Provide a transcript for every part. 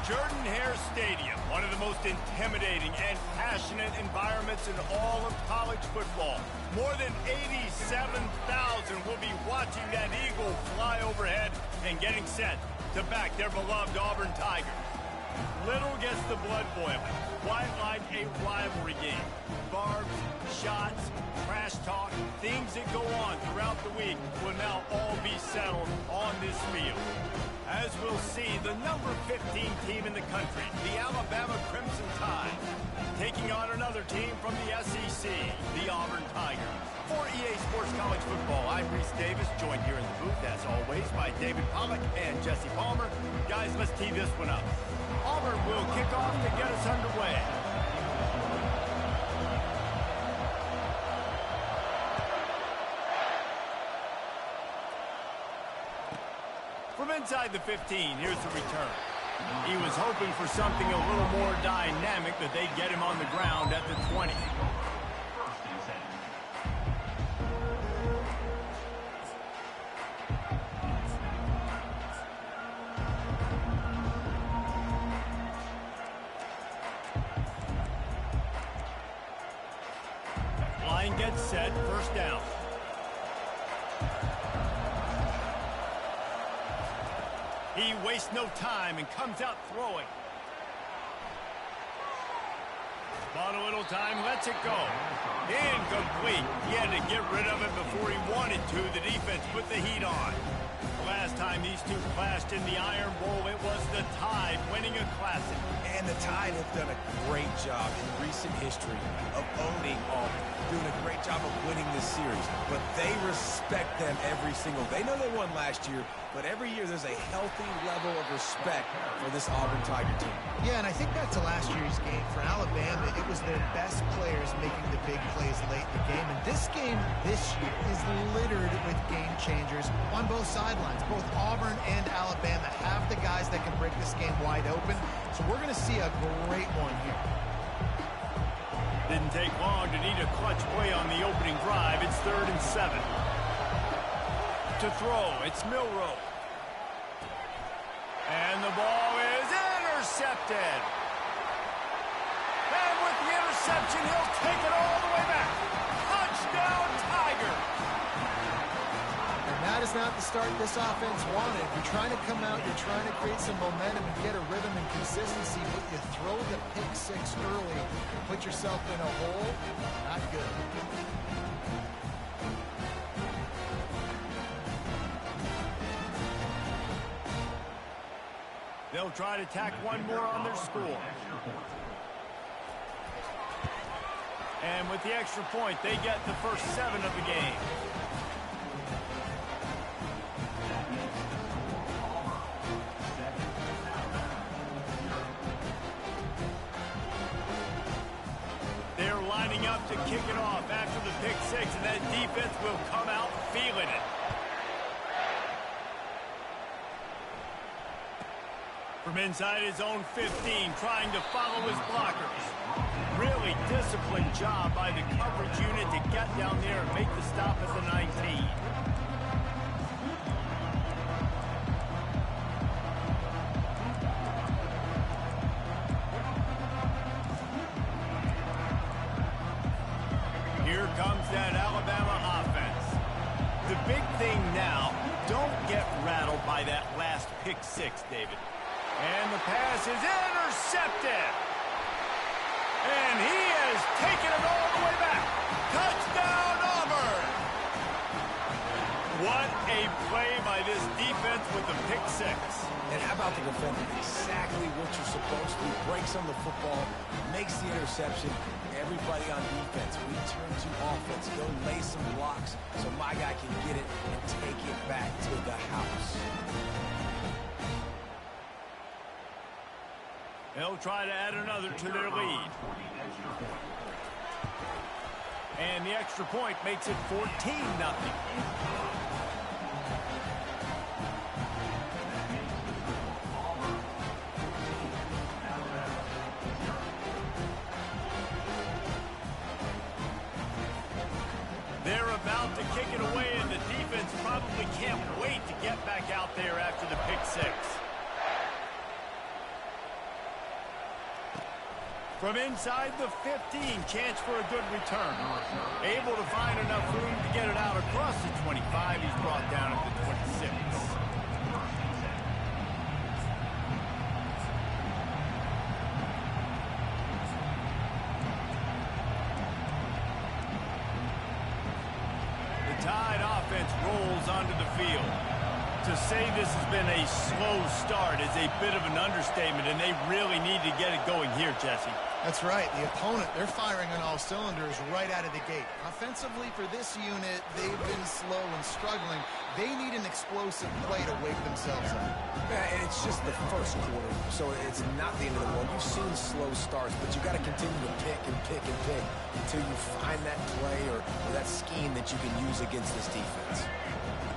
Jordan-Hare Stadium, one of the most intimidating and passionate environments in all of college football. More than 87,000 will be watching that Eagle fly overhead and getting set to back their beloved Auburn Tigers. Little gets the blood boiling, quite like a rivalry game. Barbs, shots, trash talk, things that go on throughout the week will now all be settled on this field. As we'll see, the number 15 team in the country, the Alabama Crimson Tide, taking on another team from the SEC, the Auburn Tigers. For EA Sports College Football, I'm Reese Davis, joined here in the booth, as always, by David Pollack and Jesse Palmer. Guys, let's tee this one up. Auburn will kick off to get us underway. From inside the 15, here's the return. He was hoping for something a little more dynamic, that they'd get him on the ground at the 20. Line gets set, first down. He wastes no time and comes out throwing. Bought a little time, lets it go. Incomplete. He had to get rid of it before he wanted to. The defense put the heat on. Last time these two clashed in the Iron Bowl, it was the Tide winning a classic. And the Tide have done a great job in recent history of owning Auburn, doing a great job of winning this series. But they respect them every single. They know they won last year, but every year there's a healthy level of respect for this Auburn Tiger team. Yeah, and I think back to last year's game. For Alabama, it was their best players making the big plays late in the game. And this game this year is littered with game changers on both sidelines. Both Auburn and Alabama have the guys that can break this game wide open. So we're going to see a great one here. Didn't take long to need a clutch play on the opening drive. It's 3rd and 7. To throw, it's Milroe. And the ball is intercepted. And with the interception, he'll take it all the way back. Touchdown, Tiger. And that is not the start this offense wanted. You're trying to come out, you're trying to create some momentum and get a rhythm and consistency, but you throw the pick six early and put yourself in a hole. Not good. They'll try to tack one more on their score. And with the extra point, they get the first 7 of the game. They're lining up to kick it off after the pick six, and that defense will come out feeling it. From inside his own 15, trying to follow his blockers. Really disciplined job by the coverage unit to get down there and make the stop at the 19. Here comes that Alabama offense. The big thing now, don't get rattled by that last pick six, David. And the pass is intercepted. And he has taken it all the way back. Touchdown, Auburn. What a play by this defense with the pick six. And how about the defender? Exactly what you're supposed to. Breaks on the football, makes the interception. Everybody on defense, we turn to offense. Go lay some blocks so my guy can get it and take it back to the house. They'll try to add another to their lead. And the extra point makes it 14-0. They're about to kick it away, and the defense probably can't wait to get back out there after the pick six. From inside the 15, chance for a good return. Able to find enough room to get it out across the 25. He's brought down at the 26. The Tide offense rolls onto the field. To say this has been a slow start is a bit of an understatement, and they really need to get it going here, Jesse. That's right. The opponent, they're firing on all cylinders right out of the gate. Offensively, for this unit, they've been slow and struggling. They need an explosive play to wake themselves up. Yeah, and it's just the first quarter, so it's not the end of the world. You've seen slow starts, but you got to continue to pick and pick and pick until you find that play or that scheme that you can use against this defense.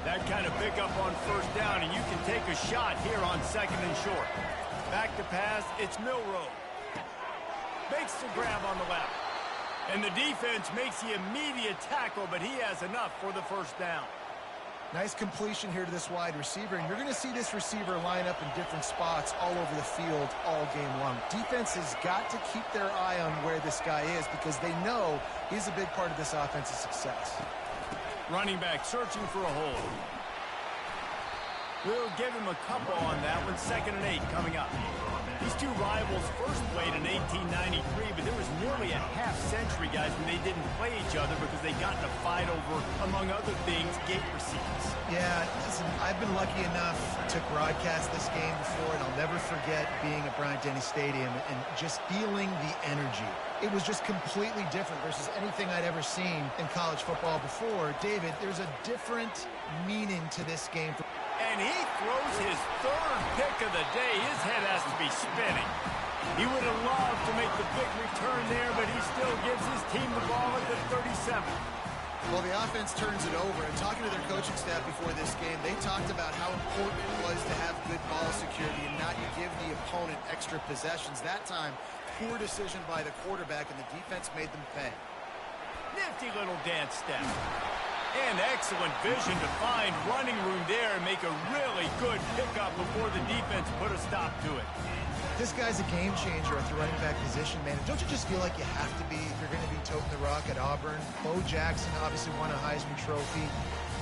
That kind of pickup on first down, and you can take a shot here on second and short. Back to pass, it's Milroe. Makes the grab on the left. And the defense makes the immediate tackle, but he has enough for the first down. Nice completion here to this wide receiver, and you're going to see this receiver line up in different spots all over the field all game long. Defense has got to keep their eye on where this guy is because they know he's a big part of this offense's success. Running back searching for a hole. We'll give him a couple on that one. 2nd and 8 coming up. These two rivals first played in 1893, but there was nearly a half-century, guys, when they didn't play each other because they got in a fight over, among other things, gate receipts. Yeah, listen, I've been lucky enough to broadcast this game before, and I'll never forget being at Bryant-Denny Stadium and just feeling the energy. It was just completely different versus anything I'd ever seen in college football before. David, there's a different meaning to this game. And he throws his 3rd pick of the day. His head has to be spinning. He would have loved to make the big return there, but he still gives his team the ball at the 37. Well, the offense turns it over, and talking to their coaching staff before this game, they talked about how important it was to have good ball security and not give the opponent extra possessions. That time, poor decision by the quarterback, and the defense made them pay. Nifty little dance step. And excellent vision to find running room there and make a really good pickup before the defense put a stop to it. This guy's a game changer at the running back position, man. Don't you just feel like you have to be if you're going to be toting the rock at Auburn? Bo Jackson obviously won a Heisman Trophy.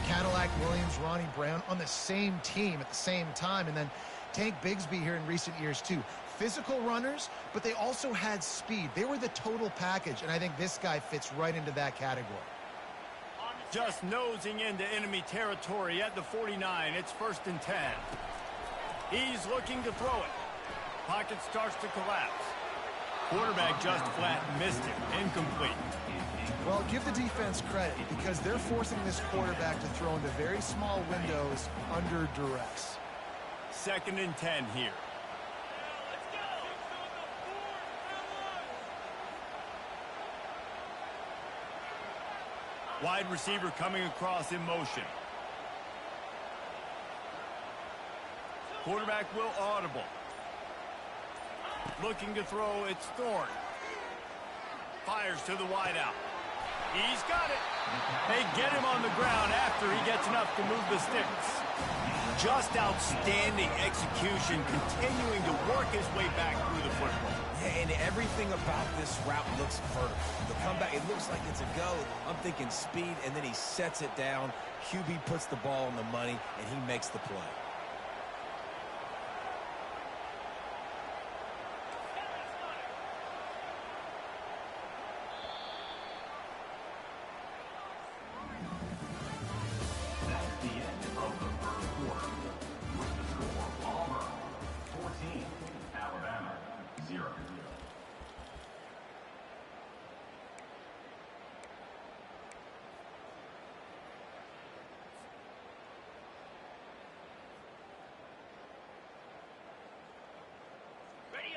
Cadillac Williams, Ronnie Brown on the same team at the same time. And then Tank Bigsby here in recent years, too. Physical runners, but they also had speed. They were the total package, and I think this guy fits right into that category. Just nosing into enemy territory at the 49. It's 1st and 10. He's looking to throw it. Pocket starts to collapse. Quarterback just flat missed it. Incomplete. Well, give the defense credit because they're forcing this quarterback to throw into very small windows under duress. 2nd and 10 here. Wide receiver coming across in motion. Quarterback will audible. Looking to throw, it's Thorne. Fires to the wideout. He's got it. They get him on the ground after he gets enough to move the sticks. Just outstanding execution, continuing to work his way back through the football. Yeah, and everything about this route looks vertical. The comeback, it looks like it's a go. I'm thinking speed, and then he sets it down. QB puts the ball on the money, and he makes the play.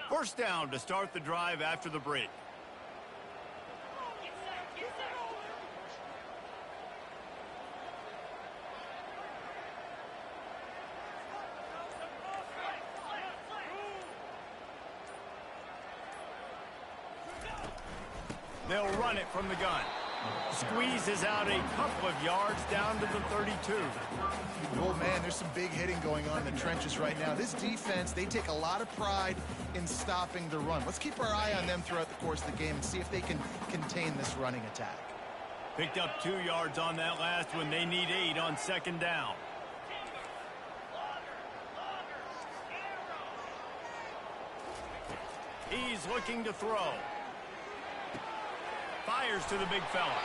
First down to start the drive after the break. They'll run it from the gun. Squeezes out a couple of yards down to the 32. Oh, man, there's some big hitting going on in the trenches right now. This defense, they take a lot of pride in stopping the run. Let's keep our eye on them throughout the course of the game and see if they can contain this running attack. Picked up 2 yards on that last one. They need 8 on second down. He's looking to throw. Fires to the big fella.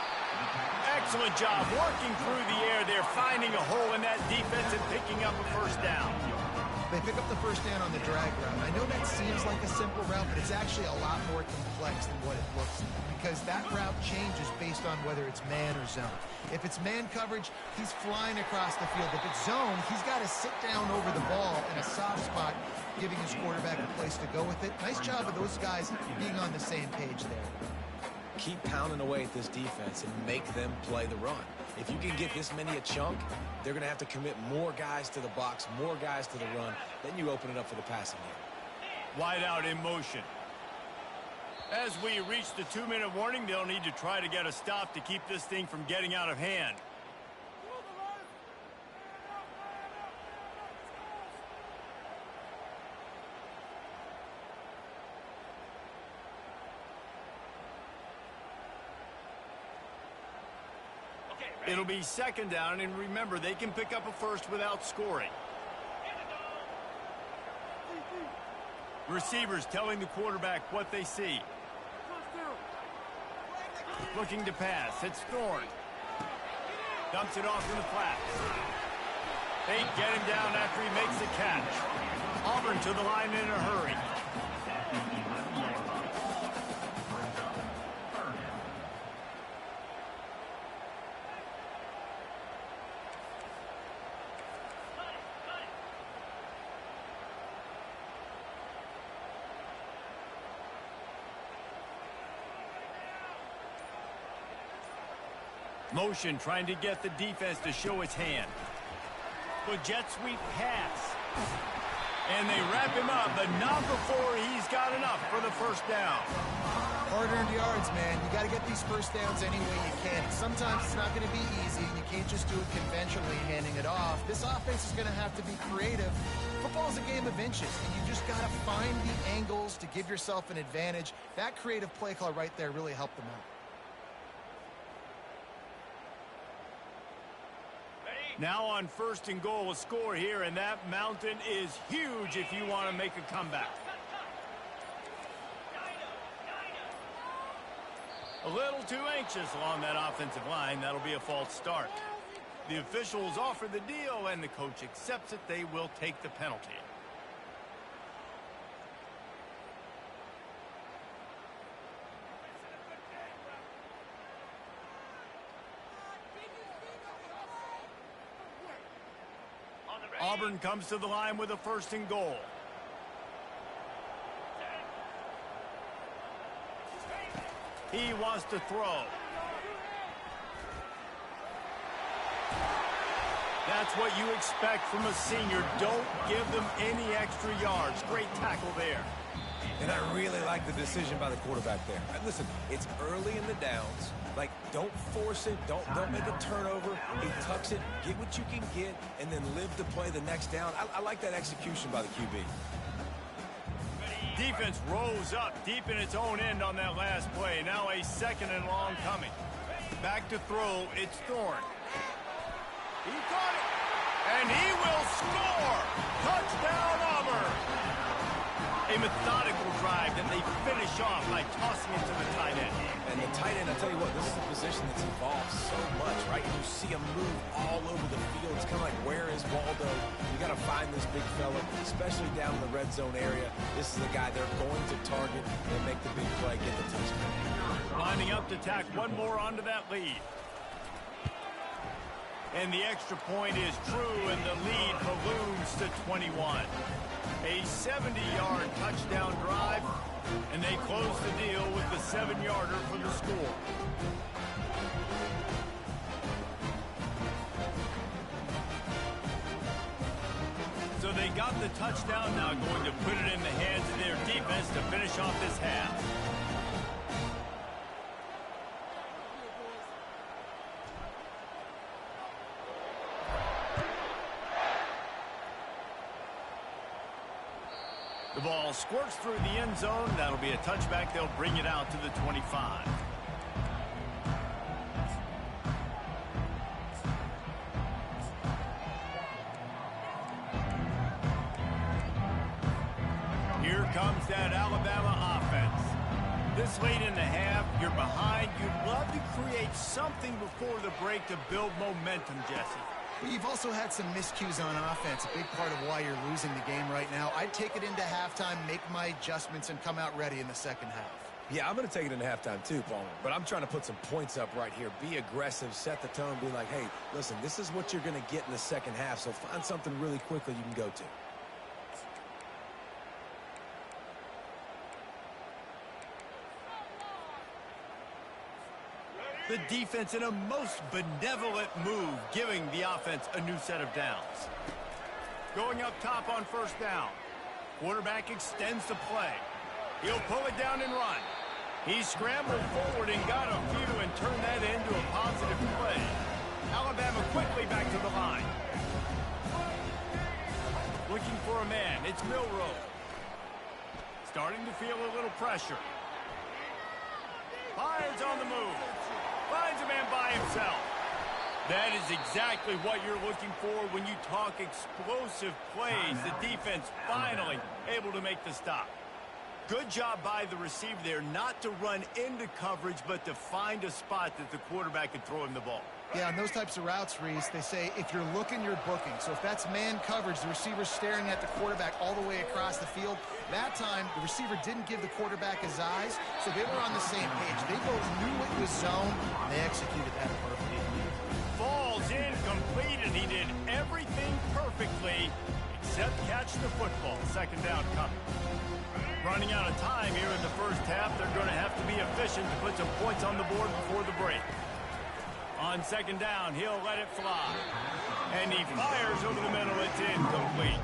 Excellent job working through the air there, finding a hole in that defense and picking up a first down. They pick up the first down on the drag route. I know that seems like a simple route, but it's actually a lot more complex than what it looks like, because that route changes based on whether it's man or zone. If it's man coverage, he's flying across the field. If it's zone, he's got to sit down over the ball in a soft spot, giving his quarterback a place to go with it. Nice job of those guys being on the same page there. Keep pounding away at this defense and make them play the run. If you can get this many a chunk, they're going to have to commit more guys to the box, more guys to the run. Then you open it up for the passing game. Wide out in motion. As we reach the 2-minute warning, they'll need to try to get a stop to keep this thing from getting out of hand. It'll be second down, and remember, they can pick up a first without scoring. Receivers telling the quarterback what they see. Looking to pass. It's Thorne. Dumps it off in the flats. They get him down after he makes the catch. Auburn to the line in a hurry. Motion trying to get the defense to show its hand. But jet sweep pass. And they wrap him up, but not before he's got enough for the first down. Hard-earned yards, man. You got to get these first downs any way you can. Sometimes it's not going to be easy. You can't just do it conventionally, handing it off. This offense is going to have to be creative. Football's a game of inches, and you just got to find the angles to give yourself an advantage. That creative play call right there really helped them out. Now on first and goal, a score here, and that mountain is huge if you want to make a comeback. A little too anxious along that offensive line. That'll be a false start. The officials offer the deal, and the coach accepts it. They will take the penalty. Auburn comes to the line with a first and goal. He wants to throw. That's what you expect from a senior. Don't give them any extra yards. Great tackle there. And I really like the decision by the quarterback there. And listen, it's early in the downs. Like, don't force it. Don't make a turnover. He tucks it, get what you can get, and then live to play the next down. I like that execution by the QB. Defense rose up deep in its own end on that last play. Now a second and long coming. Back to throw. It's Thorne. He caught it. And he will score. Touchdown, Auburn. A methodical drive that they finish off by tossing it to the tight end. And the tight end, I tell you what, this is a position that's evolved so much, right? You see him move all over the field. It's kind of like, where is Waldo? You got to find this big fella, especially down in the red zone area. This is the guy they're going to target and make the big play, get the touchdown. Lining up to tack one more onto that lead. And the extra point is true, and the lead balloons to 21. A 70-yard touchdown drive, and they close the deal with the 7-yarder for the score. So they got the touchdown, now going to put it in the hands of their defense to finish off this half. The ball squirts through the end zone. That'll be a touchback. They'll bring it out to the 25. Here comes that Alabama offense. This late in the half, you're behind. You'd love to create something before the break to build momentum, Jesse. But you've also had some miscues on offense, a big part of why you're losing the game right now. I'd take it into halftime, make my adjustments, and come out ready in the second half. Yeah, I'm going to take it into halftime too, Palmer. But I'm trying to put some points up right here. Be aggressive, set the tone, be like, hey, listen, this is what you're going to get in the second half, so find something really quickly you can go to. The defense in a most benevolent move, giving the offense a new set of downs. Going up top on first down. Quarterback extends the play. He'll pull it down and run. He scrambled forward and got a few and turned that into a positive play. Alabama quickly back to the line. Looking for a man. It's Milroe. Starting to feel a little pressure. Fires on the move. Finds a man by himself. That is exactly what you're looking for when you talk explosive plays. The defense finally able to make the stop. Good job by the receiver there not to run into coverage, but to find a spot that the quarterback can throw him the ball. Yeah, on those types of routes, Reese, they say if you're looking, you're booking. So if that's man coverage, the receiver's staring at the quarterback all the way across the field. That time, the receiver didn't give the quarterback his eyes, so they were on the same page. They both knew it was zone, and they executed that perfectly. Falls incomplete, and he did everything perfectly except catch the football. Second down coming. Running out of time here in the first half. They're going to have to be efficient to put some points on the board before the break. On second down, he'll let it fly. And he fires over the middle. It's incomplete.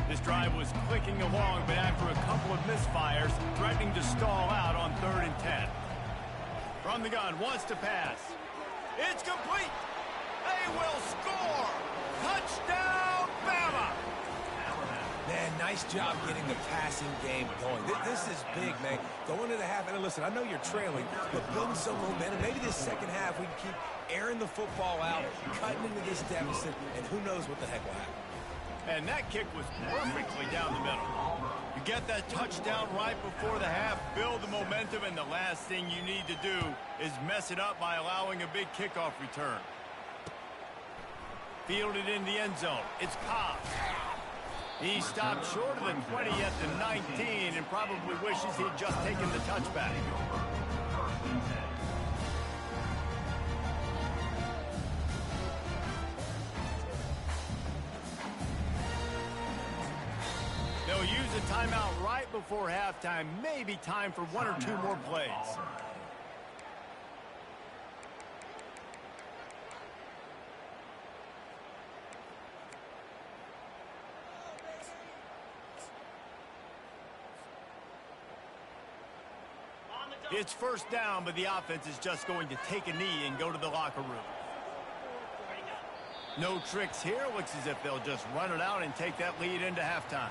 This drive was clicking along, but after a couple of misfires, threatening to stall out on 3rd and 10. From the gun, wants to pass. It's complete. They will score. Touchdown, Bama. Man, nice job getting the passing game going. This is big, man. Going into the half, and listen, I know you're trailing, but building some momentum. Maybe this second half we can keep airing the football out, cutting into this deficit, and who knows what the heck will happen. And that kick was perfectly down the middle. You get that touchdown right before the half, build the momentum, and the last thing you need to do is mess it up by allowing a big kickoff return. Fielded in the end zone. It's Cobb. He stopped short of the 20 at the 19 and probably wishes he'd just taken the touchback. They'll use a timeout right before halftime. Maybe time for one or two more plays. It's first down, but the offense is just going to take a knee and go to the locker room. No tricks here. Looks as if they'll just run it out and take that lead into halftime.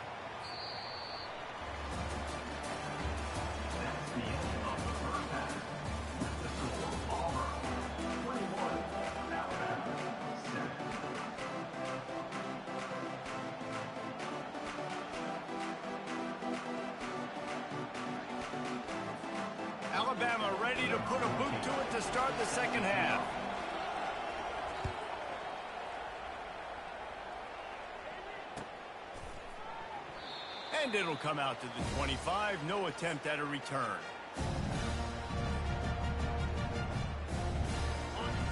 Alabama ready to put a boot to it to start the second half. And it'll come out to the 25. No attempt at a return.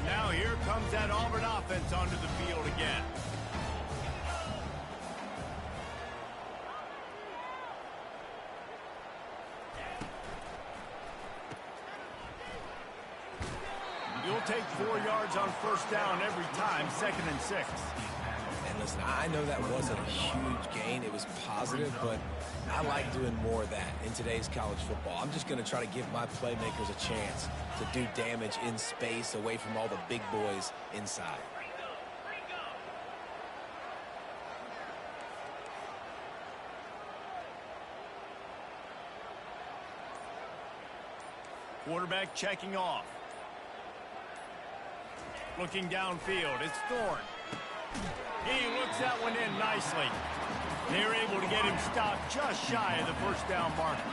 Now here comes that Auburn offense onto the field again. You'll take 4 yards on first down every time, 2nd and 6. And listen, I know that wasn't a huge gain. It was positive, but I like doing more of that in today's college football. I'm just going to try to give my playmakers a chance to do damage in space away from all the big boys inside. Quarterback checking off. Looking downfield, it's Thorne. He looks that one in nicely. They're able to get him stopped just shy of the first down marker.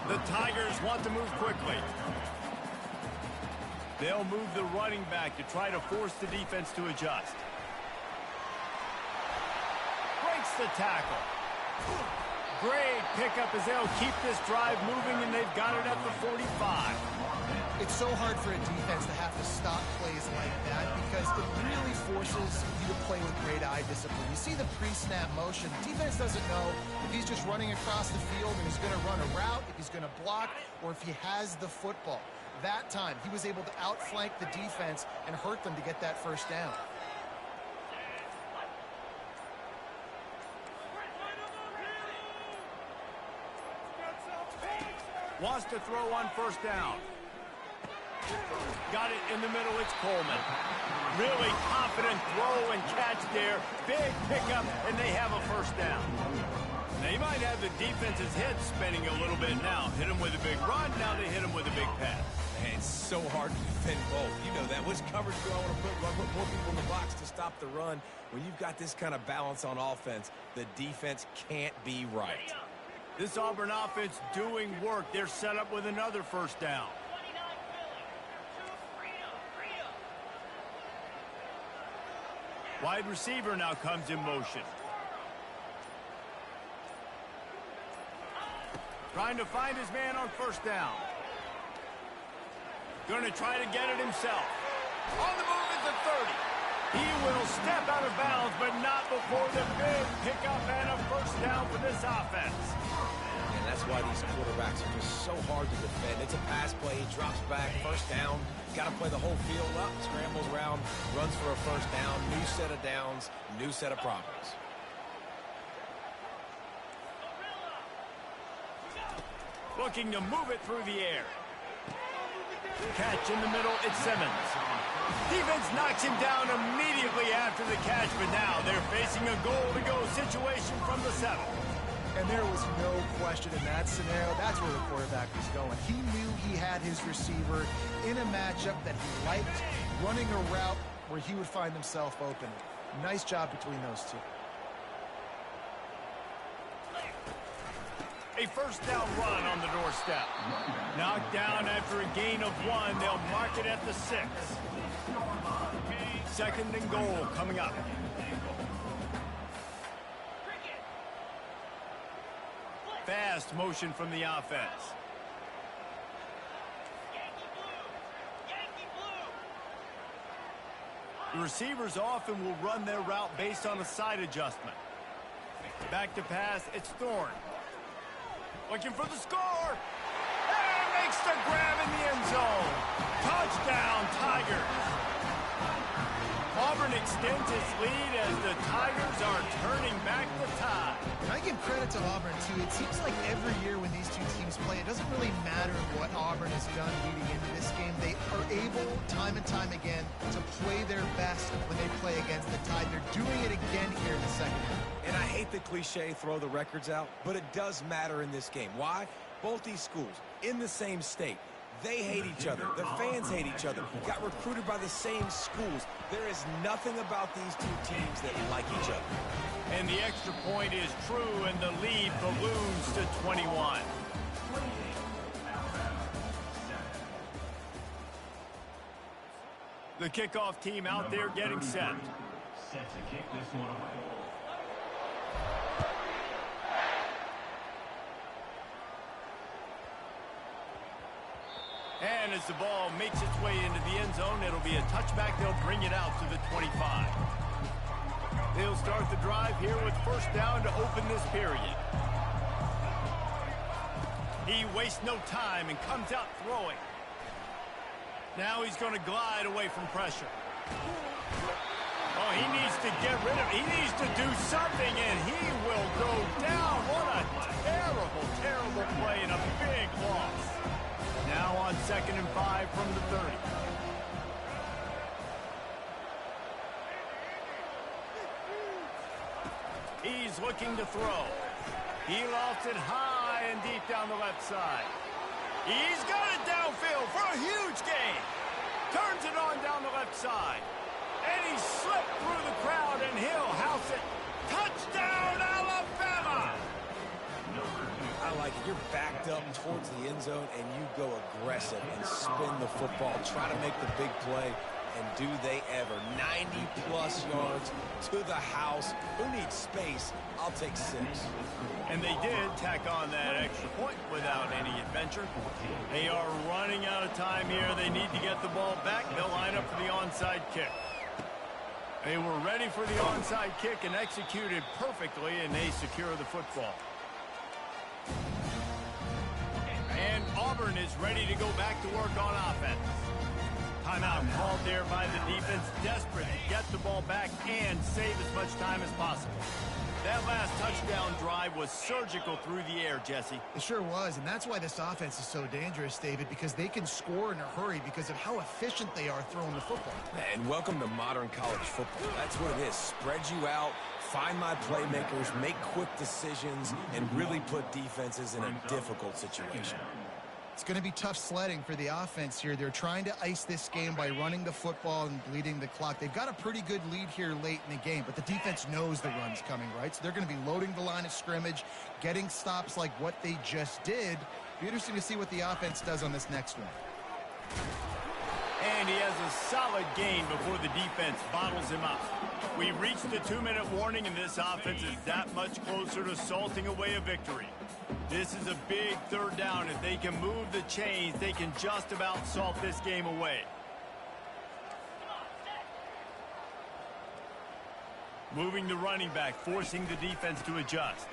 The Tigers want to move quickly. They'll move the running back to try to force the defense to adjust. Breaks the tackle. Great pickup as they'll keep this drive moving, and they've got it at the 45. It's so hard for a defense to have to stop plays like that because it really forces you to play with great eye discipline. You see the pre-snap motion. Defense doesn't know if he's just running across the field and he's going to run a route, if he's going to block, or if he has the football. That time, he was able to outflank the defense and hurt them to get that first down. Wants to throw on first down. Got it in the middle, it's Coleman. Really confident throw and catch there. Big pickup, and they have a first down. They might have the defense's head spinning a little bit now. Hit him with a big run, now they hit him with a big pass. Man, it's so hard to defend both. You know that. Which coverage do I want to put? Do I put more people in the box to stop the run? When you've got this kind of balance on offense, the defense can't be right. This Auburn offense doing work. They're set up with another first down. Wide receiver now comes in motion. Trying to find his man on first down. Going to try to get it himself. On the move at the 30. He will step out of bounds, but not before the big pickup and a first down for this offense. And that's why these quarterbacks are just so hard to defend. It's a pass play, he drops back, first down. Got to play the whole field up, scrambles around, runs for a first down, new set of downs, new set of problems. Looking to move it through the air. Catch in the middle, it's Simmons. Defense knocks him down immediately after the catch, but now they're facing a goal-to-go situation from the 7. And there was no question in that scenario. That's where the quarterback was going. He knew he had his receiver in a matchup that he liked, running a route where he would find himself open. Nice job between those two. A first down run on the doorstep. Knocked down after a gain of 1. They'll mark it at the 6. Second and goal coming up. Fast motion from the offense. The receivers often will run their route based on a side adjustment. Back to pass, it's Thorne. Looking for the score. And makes the grab in the end zone. Touchdown, Tigers. Auburn extends its lead as the Tigers are turning back the tide. And I give credit to Auburn, too. It seems like every year when these two teams play, it doesn't really matter what Auburn has done leading into this game. They are able, time and time again, to play their best when they play against the Tide. They're doing it again here in the second half. And I hate the cliche, throw the records out, but it does matter in this game. Why? Both these schools, in the same state. They hate each other. Their fans hate each other. Got recruited by the same schools. There is nothing about these two teams that like each other. And the extra point is true, and the lead balloons to 21. The kickoff team out there getting set. Set to kick this one away. And as the ball makes its way into the end zone, it'll be a touchback. They'll bring it out to the 25. They'll start the drive here with first down to open this period. He wastes no time and comes out throwing. Now he's going to glide away from pressure. Oh, he needs to get rid of it. He needs to do something, and he will go down. What a terrible, terrible play and a big loss. Now on 2nd and 5 from the 30. He's looking to throw. He lofts it high and deep down the left side. He's got it downfield for a huge gain. Turns it on down the left side. And he slipped through the crowd, and he'll house it. Touchdown, Alabama! I like it. You're backed up towards the end zone, and you go aggressive and spin the football. Try to make the big play, and do they ever. 90-plus yards to the house. Who needs space? I'll take 6. And they did tack on that extra point without any adventure. They are running out of time here. They need to get the ball back. They'll line up for the onside kick. They were ready for the onside kick and executed perfectly, and they secure the football. And Auburn is ready to go back to work on offense. Timeout called there by the defense, desperate to get the ball back and save as much time as possible. That last touchdown drive was surgical through the air, Jesse. It sure was, and that's why this offense is so dangerous, David, because they can score in a hurry because of how efficient they are throwing the football. And welcome to modern college football. That's what it is. Spread you out, find my playmakers, make quick decisions, and really put defenses in a difficult situation. It's going to be tough sledding for the offense here. They're trying to ice this game by running the football and bleeding the clock. They've got a pretty good lead here late in the game, but the defense knows the run's coming, right? So they're going to be loading the line of scrimmage, getting stops like what they just did. Be interesting to see what the offense does on this next one. And he has a solid gain before the defense bottles him up. We've reached the 2-minute warning, and this offense is that much closer to salting away a victory. This is a big third down. If they can move the chains, they can just about salt this game away. Moving the running back, forcing the defense to adjust.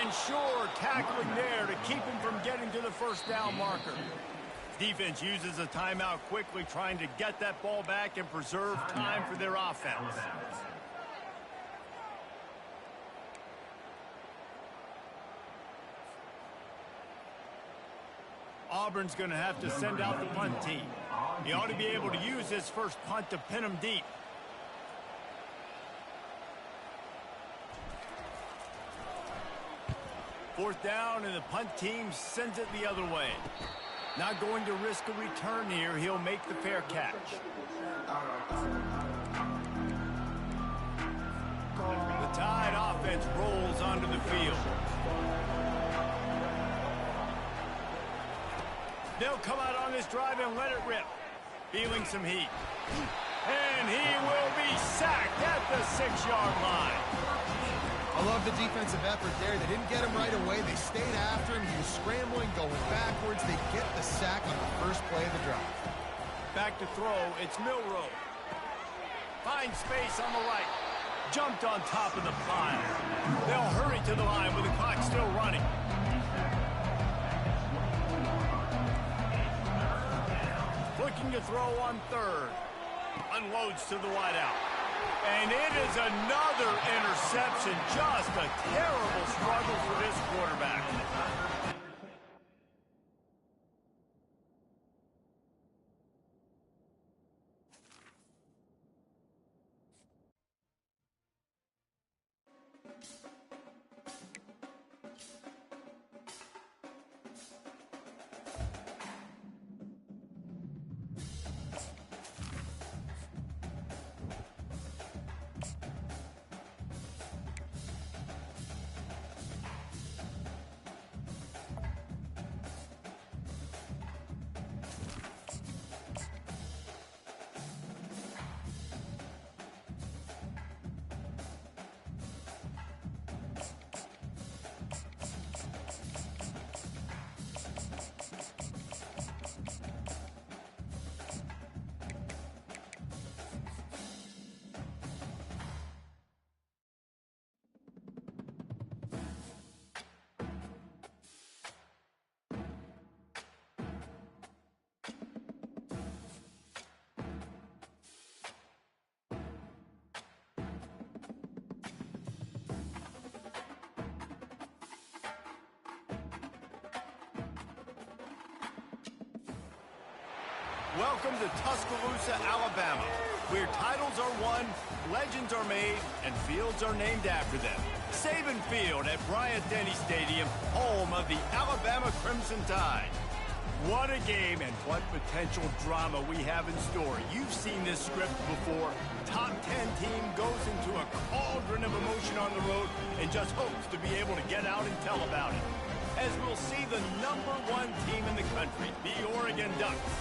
And sure, tackling there to keep him from getting to the first down marker. Defense uses a timeout quickly, trying to get that ball back and preserve time for their offense. Auburn's going to have to send out the punt team. He ought to be able to use this first punt to pin him deep. Fourth down, and the punt team sends it the other way. Not going to risk a return here. He'll make the fair catch. The Tide offense rolls onto the field. They'll come out on this drive and let it rip. Feeling some heat. And he will be sacked at the 6-yard line. I love the defensive effort there. They didn't get him right away. They stayed after him. He was scrambling, going backwards. They get the sack on the first play of the drive. Back to throw. It's Milroe. Finds space on the right. Jumped on top of the pile. They'll hurry to the line with the clock still running. Looking to throw on third. Unloads to the wideout. And it is another interception. Just a terrible struggle for this quarterback. Welcome to Tuscaloosa, Alabama, where titles are won legends are made and fields are named after them. Saban Field at Bryant-Denny Stadium, home of the Alabama Crimson Tide. What a game and what potential drama we have in store. You've seen this script before. Top 10 team goes into a cauldron of emotion on the road and just hopes to be able to get out and tell about it. As we'll see the #1 team in the country, the Oregon Ducks,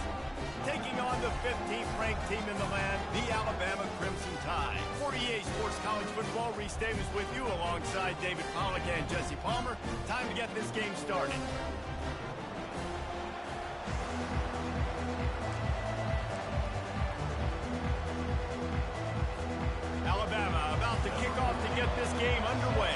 taking on the 15th ranked team in the land, the Alabama Crimson Tide. For EA Sports College Football, Reese Davis with you alongside David Pollack and Jesse Palmer. Time to get this game started. Alabama about to kick off to get this game underway.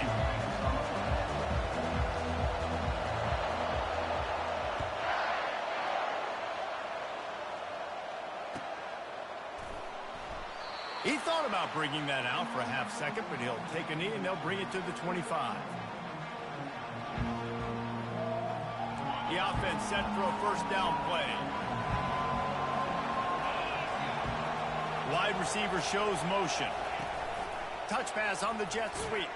He thought about bringing that out for a half second, but he'll take a knee and they'll bring it to the 25. The offense set for a first down play. Wide receiver shows motion. Touch pass on the jet sweep.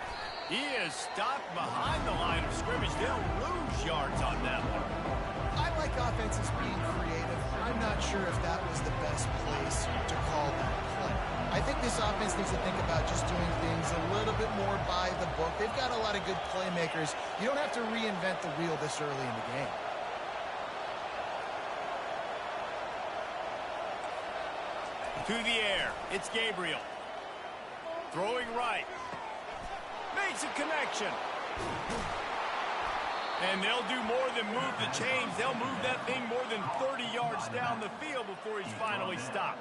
He is stopped behind the line of scrimmage. They'll lose yards on that one. I like offenses being creative. I'm not sure if that was the best place to call that play. I think this offense needs to think about just doing things a little bit more by the book. They've got a lot of good playmakers. You don't have to reinvent the wheel this early in the game. To the air, it's Gabriel. Throwing right. Makes a connection. And they'll do more than move the chains. They'll move that thing more than 30 yards down the field before he's finally stopped.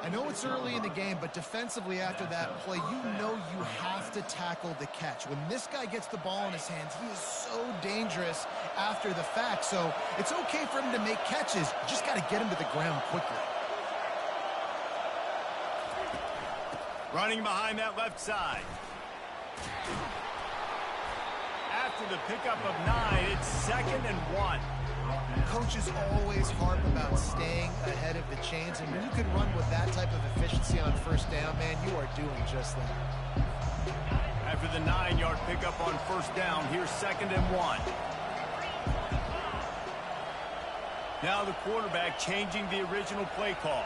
I know it's early in the game, but defensively after that play, you know you have to tackle the catch. When this guy gets the ball in his hands, he is so dangerous after the fact. So it's okay for him to make catches. You just got to get him to the ground quickly. Running behind that left side. After the pickup of 9, it's 2nd and 1. Coaches always harp about staying ahead of the chains, and when you can run with that type of efficiency on first down, man, you are doing just that. After the 9-yard pickup on first down, here's 2nd and 1. Now the quarterback changing the original play call.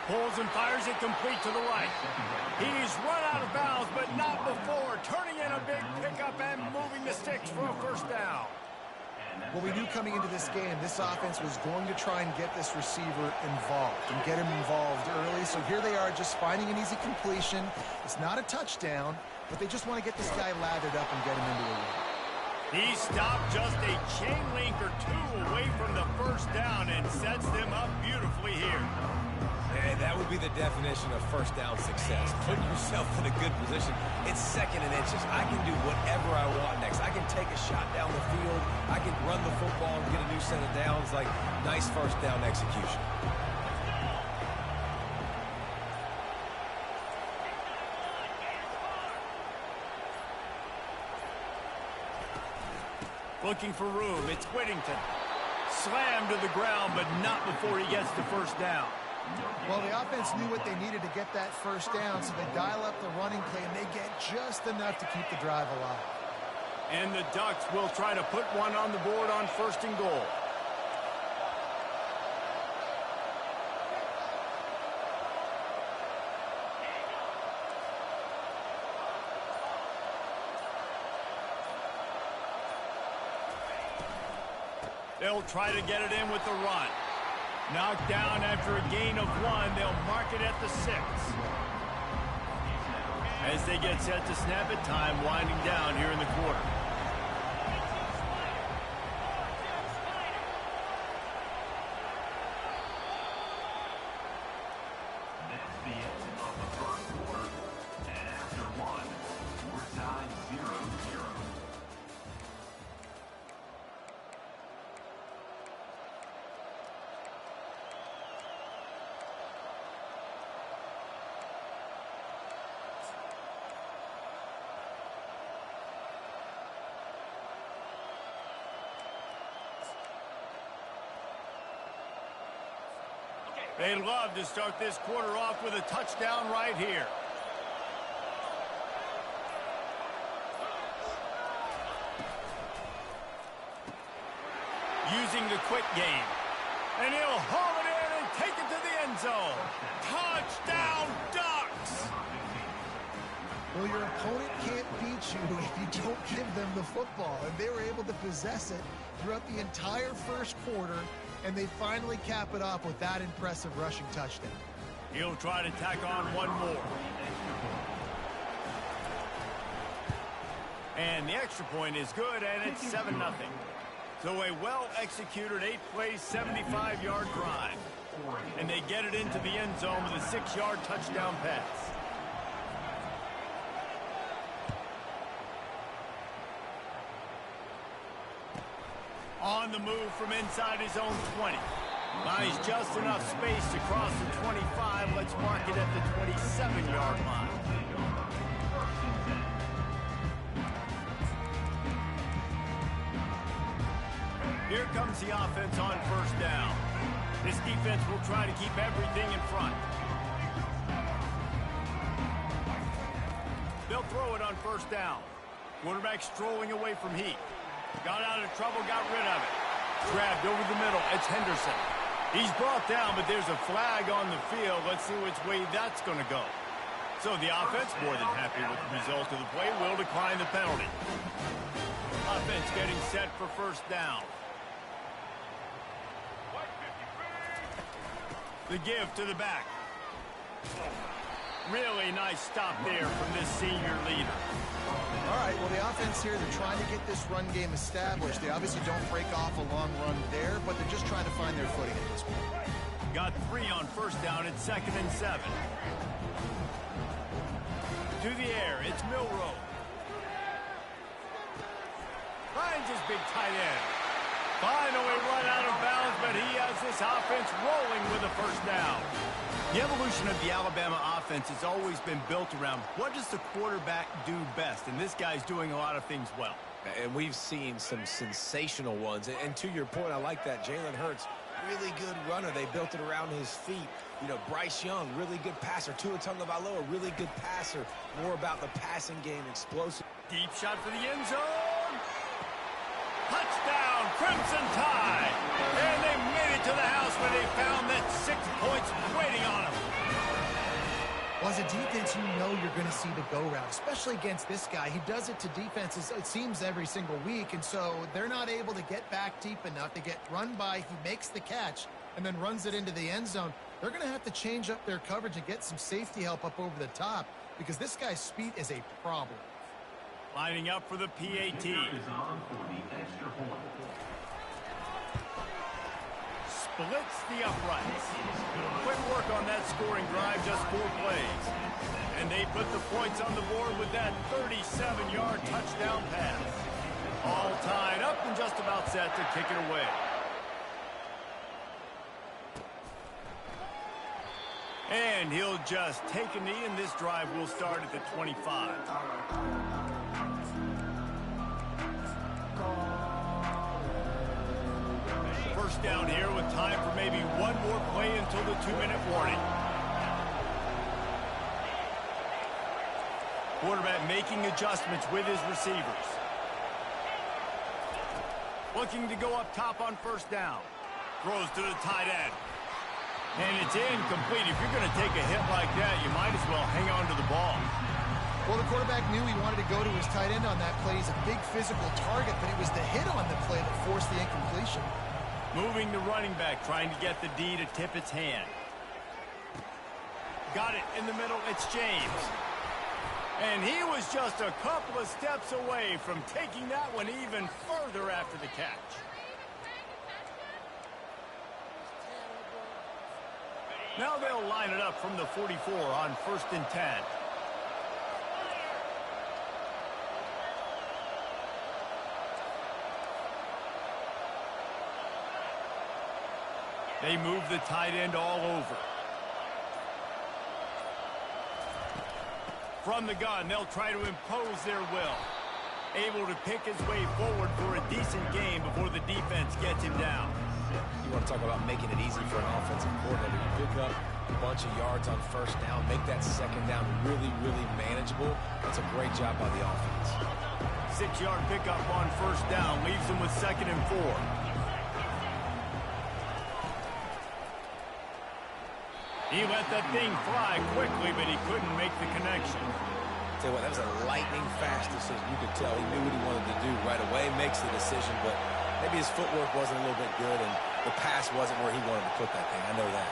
Pulls and fires it complete to the right. He's run out of bounds, but not before. Turning in a big pickup and moving the sticks for a first down. What we knew coming into this game, this offense was going to try and get this receiver involved and get him involved early. So here they are just finding an easy completion. It's not a touchdown, but they just want to get this guy lathered up and get him into a win. He stopped just a chain link or two away from the first down and sets them up beautifully here. And that would be the definition of first down success. Put yourself in a good position. It's 2nd and inches. I can do whatever I want next. I can take a shot down the field. I can run the football and get a new set of downs. Like, nice first down execution. Looking for room. It's Whittington. Slammed to the ground, but not before he gets the first down. Well, the offense knew what they needed to get that first down, so they dial up the running play, and they get just enough to keep the drive alive. And the Ducks will try to put one on the board on 1st and goal. They'll try to get it in with the run. Knocked down after a gain of 1. They'll mark it at the 6. As they get set to snap it, time winding down here in the quarter. That's the end of the first quarter. And after 1, we're tied 0-0. They love to start this quarter off with a touchdown right here. Using the quick game. And he'll haul it in and take it to the end zone. Touchdown, Ducks! Well, your opponent can't beat you if you don't give them the football. And they were able to possess it throughout the entire first quarter, and they finally cap it off with that impressive rushing touchdown. He'll try to tack on one more. And the extra point is good, and it's 7-0. So a well-executed 8-play, 75-yard drive. And they get it into the end zone with a 6-yard touchdown pass. On the move from inside his own 20. Buys just enough space to cross the 25. Let's mark it at the 27-yard line. Here comes the offense on first down. This defense will try to keep everything in front. They'll throw it on first down. Quarterback strolling away from Heath. Got out of trouble, got rid of it. Grabbed over the middle. It's Henderson. He's brought down, but there's a flag on the field. Let's see which way that's going to go. So the offense, more than happy with the result of the play, will decline the penalty. Offense getting set for first down. The give to the back. Really nice stop there from this senior leader. All right, well, the offense here, they're trying to get this run game established. They obviously don't break off a long run there, but they're just trying to find their footing at this point. Got 3 on first down. It's 2nd and 7. To the air, it's Milroe. Finds his big tight end. Finally run out of bounds, but he has this offense rolling with a first down. The evolution of the Alabama offense has always been built around what does the quarterback do best, and this guy's doing a lot of things well. And we've seen some sensational ones. And to your point, I like that. Jalen Hurts, really good runner. They built it around his feet. You know, Bryce Young, really good passer. Tua Tagovailoa, really good passer. More about the passing game, explosive. Deep shot for the end zone. Touchdown, Crimson Tide. And they made it to the house where they found that 6 points waiting on them. Well, as a defense, you know you're going to see the go-route, especially against this guy. He does it to defenses, it seems, every single week, and so they're not able to get back deep enough to get run by. He makes the catch and then runs it into the end zone. They're going to have to change up their coverage and get some safety help up over the top because this guy's speed is a problem. Lining up for the PAT. Splits the uprights. Quick work on that scoring drive, just 4 plays. And they put the points on the board with that 37-yard touchdown pass. All tied up and just about set to kick it away. And he'll just take a knee, and this drive will start at the 25. First down here with time for maybe one more play until the 2-minute warning. Quarterback making adjustments with his receivers. Looking to go up top on first down. Throws to the tight end. And it's incomplete. If you're going to take a hit like that, you might as well hang on to the ball. Well, the quarterback knew he wanted to go to his tight end on that play. He's a big physical target, but it was the hit on the play that forced the incompletion. Moving the running back, trying to get the D to tip its hand. Got it in the middle. It's James. And he was just a couple of steps away from taking that one even further after the catch. Now they'll line it up from the 44 on 1st and 10. They move the tight end all over. From the gun, they'll try to impose their will. able to pick his way forward for a decent game before the defense gets him down. You want to talk about making it easy for an offensive coordinator. You pick up a bunch of yards on first down, make that second down really, really manageable. That's a great job by the offense. 6-yard pickup on first down leaves him with 2nd and 4. He let that thing fly quickly, but he couldn't make the connection. Tell you what, that was a lightning-fast decision. You could tell he knew what he wanted to do right away, makes the decision, but maybe his footwork wasn't a little bit good, and the pass wasn't where he wanted to put that thing. I know that.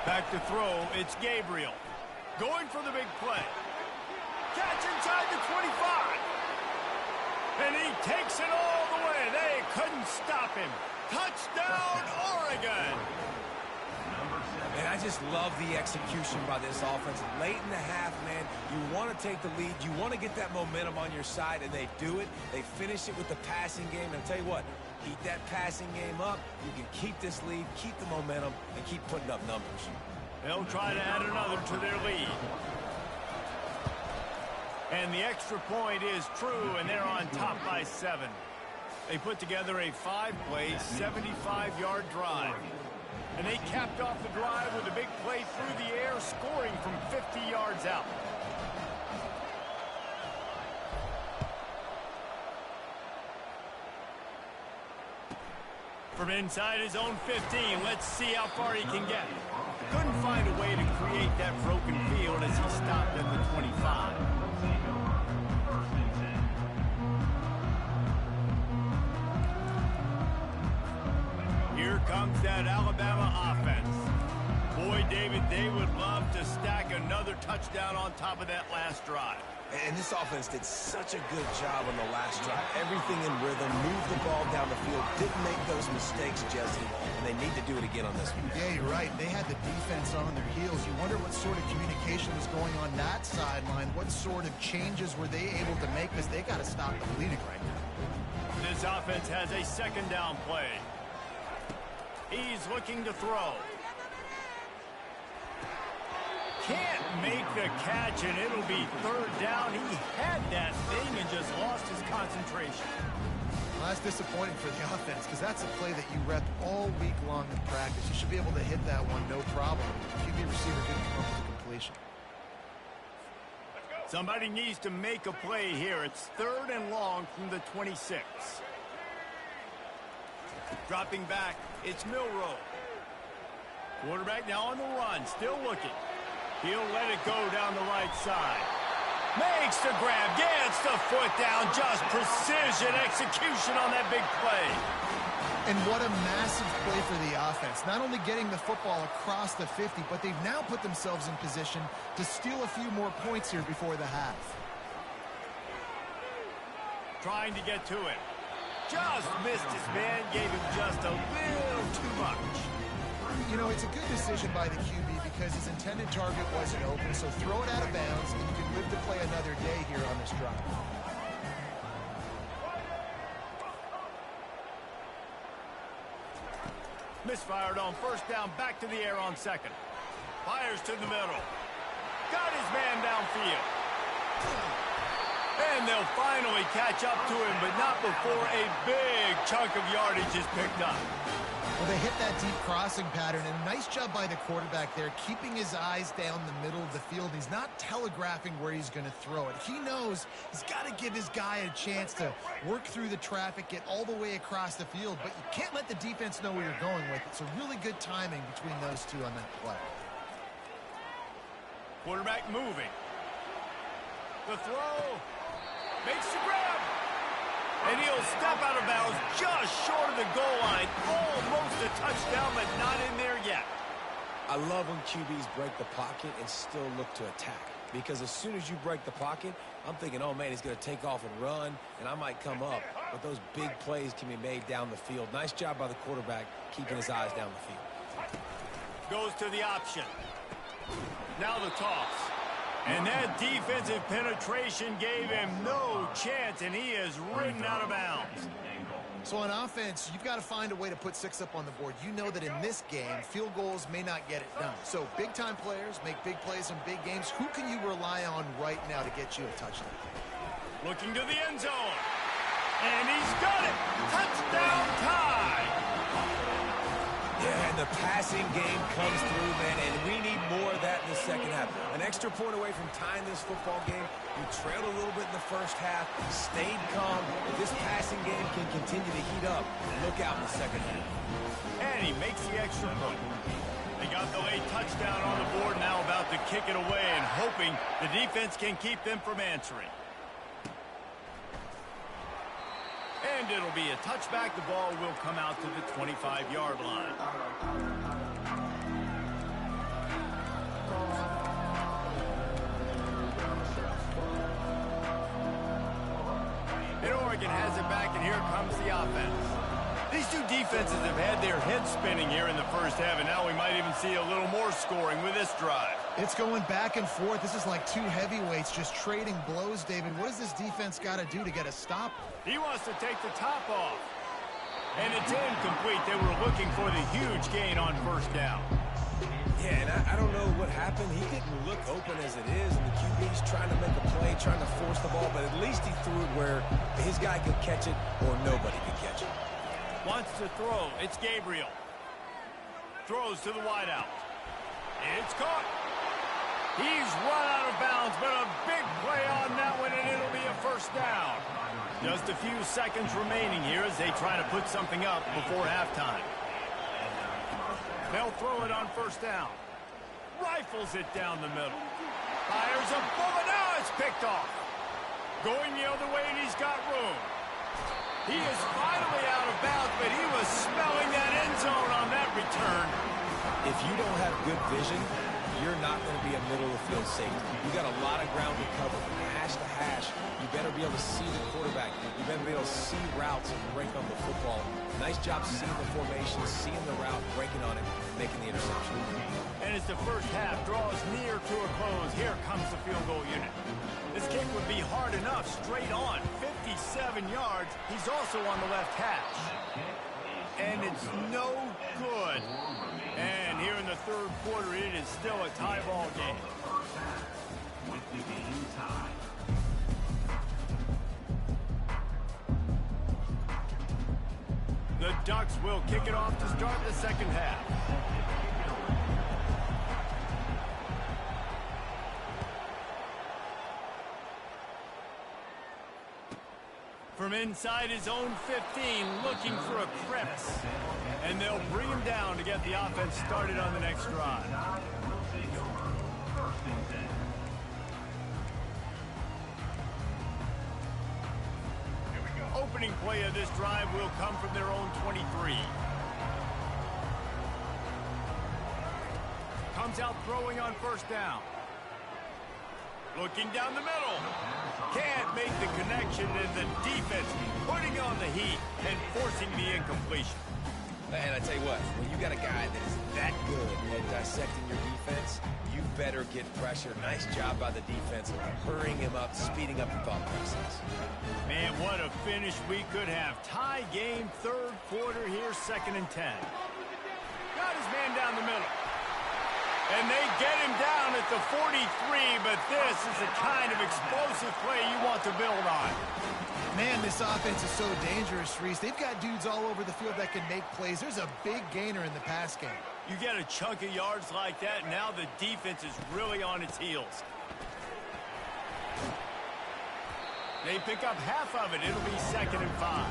Back to throw, it's Gabriel. Going for the big play. Catch inside the 25. And he takes it all the way. They couldn't stop him. Touchdown, Oregon. Man, I just love the execution by this offense. Late in the half, man, you want to take the lead. You want to get that momentum on your side, and they do it. They finish it with the passing game. And I'll tell you what, keep that passing game up. You can keep this lead, keep the momentum, and keep putting up numbers. They'll try to add another to their lead. And the extra point is true, and they're on top by 7. They put together a 5-play, 75-yard drive. And they capped off the drive with a big play through the air, scoring from 50 yards out. From inside his own 15, let's see how far he can get. Couldn't find a way to create that broken field as he stopped at the 25. Here comes that Alabama offense. Boy, David, they would love to stack another touchdown on top of that last drive. And this offense did such a good job on the last drive. Everything in rhythm, moved the ball down the field, didn't make those mistakes, Jesse, and they need to do it again on this one. Yeah, you're right. They had the defense on their heels. You wonder what sort of communication was going on that sideline. What sort of changes were they able to make? Because they got to stop the bleeding right now. This offense has a 2nd down play. He's looking to throw. Can't make the catch, and it'll be 3rd down. He had that thing and just lost his concentration. Well, that's disappointing for the offense because that's a play that you rep all week long in practice. You should be able to hit that one no problem. The QB receiver didn't come up with a completion. Somebody needs to make a play here. It's 3rd and long from the 26. Dropping back, it's Milroe. Quarterback now on the run, still looking. He'll let it go down the right side. Makes the grab, gets the foot down. Just precision execution on that big play. And what a massive play for the offense. Not only getting the football across the 50, but they've now put themselves in position to steal a few more points here before the half. Trying to get to it. Just missed his man, gave him just a little too much. You know, it's a good decision by the QB because his intended target wasn't open, so throw it out of bounds, and you can live to play another day here on this drive. Misfired on first down, back to the air on 2nd. Fires to the middle. Got his man downfield. And they'll finally catch up to him, but not before a big chunk of yardage is picked up. Well, they hit that deep crossing pattern, and a nice job by the quarterback there, keeping his eyes down the middle of the field. He's not telegraphing where he's going to throw it. He knows he's got to give his guy a chance to work through the traffic, get all the way across the field, but you can't let the defense know where you're going with it. So really good timing between those two on that play. Quarterback moving. The throw. Makes the grab. And he'll step out of bounds just short of the goal line. Almost a touchdown, but not in there yet. I love when QBs break the pocket and still look to attack. Because as soon as you break the pocket, I'm thinking, oh, man, he's going to take off and run, and I might come up. But those big plays can be made down the field. Nice job by the quarterback keeping his eyes down the field. Goes to the option. Now the toss. And that defensive penetration gave him no chance, and he is ridden out of bounds. So on offense, you've got to find a way to put 6 up on the board. You know that in this game, field goals may not get it done. So big-time players make big plays in big games. Who can you rely on right now to get you a touchdown? Looking to the end zone. And he's got it. Touchdown tie. Yeah, and the passing game comes through, man, and we need more of that in the second half. An extra point away from tying this football game. You trailed a little bit in the first half, stayed calm. If this passing game can continue to heat up, look out in the second half. And he makes the extra point. They got the late touchdown on the board, now about to kick it away and hoping the defense can keep them from answering. And it'll be a touchback. The ball will come out to the 25-yard line. And Oregon has it back, and here comes the offense. These two defenses have had their heads spinning here in the first half, and now we might even see a little more scoring with this drive. It's going back and forth. This is like two heavyweights just trading blows, David. What does this defense got to do to get a stop? He wants to take the top off. And it's incomplete. They were looking for the huge gain on first down. Yeah, and I don't know what happened. He didn't look open as it is, and the QB's trying to make a play, trying to force the ball, but at least he threw it where his guy could catch it or nobody could catch it. Wants to throw. It's Gabriel. Throws to the wideout. It's caught. He's run out of bounds, but a big play on that one, and it'll be a first down. Just a few seconds remaining here as they try to put something up before halftime. They'll throw it on first down. Rifles it down the middle. Fires a bullet. Now it's picked off. Going the other way, and he's got room. He is finally out of bounds, but he was smelling that end zone on that return. If you don't have good vision, you're not going to be a middle-of-the-field safety. You got a lot of ground to cover from hash to hash. You better be able to see the quarterback. You better be able to see routes and break on the football. Nice job seeing the formation, seeing the route, breaking on it, making the interception. And as the first half draws near to a close, here comes the field goal unit. This kick would be hard enough, straight on, 57 yards. He's also on the left hash. And it's no good. And here in the third quarter, it is still a tie ball game. With the game tied. The Ducks will kick it off to start the second half. From inside his own 15, looking for a crevice. And they'll bring him down to get the offense started on the next drive. Opening play of this drive will come from their own 23. Comes out throwing on first down. Looking down the middle. Can't make the connection, and the defense putting on the heat and forcing the incompletion. And I tell you what, when you got a guy that is that good at dissecting your defense, you better get pressure. Nice job by the defense, hurrying him up, speeding up the thought process. Man, what a finish we could have. Tie game, third quarter here, 2nd and 10. Got his man down the middle. And they get him down at the 43, but this is the kind of explosive play you want to build on. Man, this offense is so dangerous, Reese. They've got dudes all over the field that can make plays. There's a big gainer in the pass game. You get a chunk of yards like that, now the defense is really on its heels. They pick up half of it. It'll be 2nd and 5.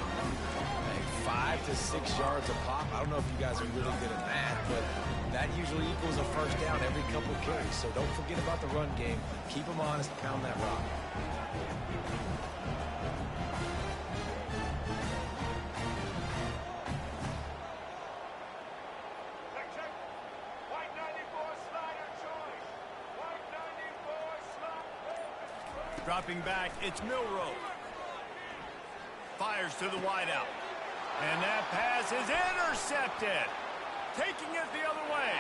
Hey, 5 to 6 yards a pop. I don't know if you guys are really good at math, but that usually equals a first down every couple of carries. So don't forget about the run game. Keep them honest, pound that rock. Dropping back, it's Milroe. Fires to the wideout. And that pass is intercepted. Taking it the other way.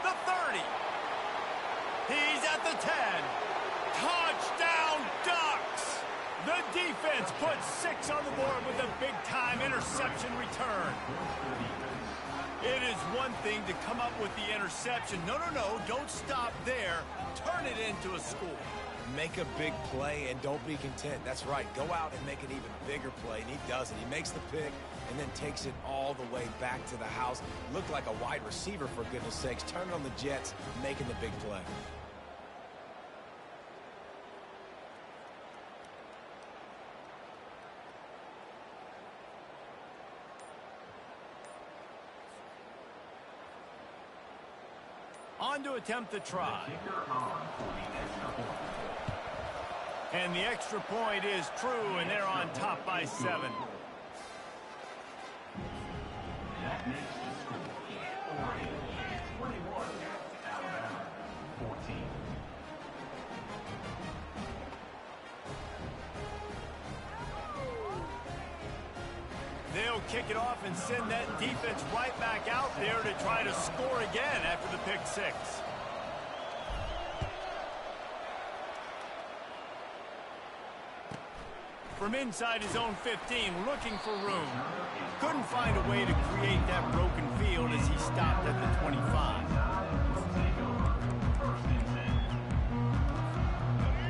The 30. He's at the 10. Touchdown, Ducks! The defense defense puts 6 on the board with a big-time interception return. It is one thing to come up with the interception. No, don't stop there. Turn it into a score. Make a big play and don't be content. That's right. Go out and make an even bigger play, and he does it. He makes the pick and then takes it all the way back to the house. Looked like a wide receiver, for goodness sakes. Turn it on the Jets, making the big play. On to attempt the try. And the extra point is true, and they're on top by 7. That makes the score Oregon 21, Alabama 14. They'll kick it off and send that defense right back out there to try to score again after the pick 6. From inside his own 15, looking for room. Couldn't find a way to create that broken field as he stopped at the 25.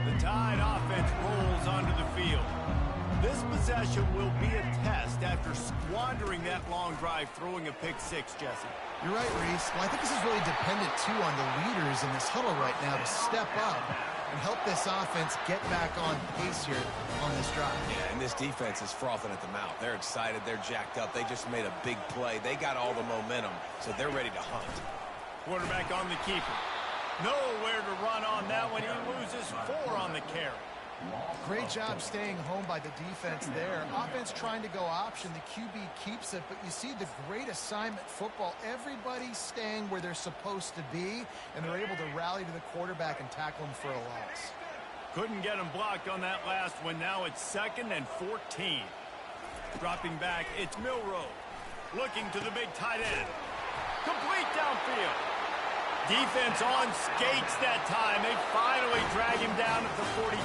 The Tide offense rolls onto the field. This possession will be a test after squandering that long drive, throwing a pick 6, Jesse. You're right, Reese. Well, I think this is really dependent, too, on the leaders in this huddle right now to step up and help this offense get back on pace here on this drive. Yeah, and this defense is frothing at the mouth. They're excited. They're jacked up. They just made a big play. They got all the momentum, so they're ready to hunt. Quarterback on the keeper. Nowhere to run on that one. He loses 4 on the carry. Great job staying home by the defense there. Offense trying to go option. The QB keeps it, but you see the great assignment football. Everybody's staying where they're supposed to be, and they're able to rally to the quarterback and tackle him for a loss. Couldn't get him blocked on that last one. Now it's 2nd and 14. Dropping back, it's Milroe. Looking to the big tight end. Complete downfield. Defense on skates that time. They finally drag him down at the 42.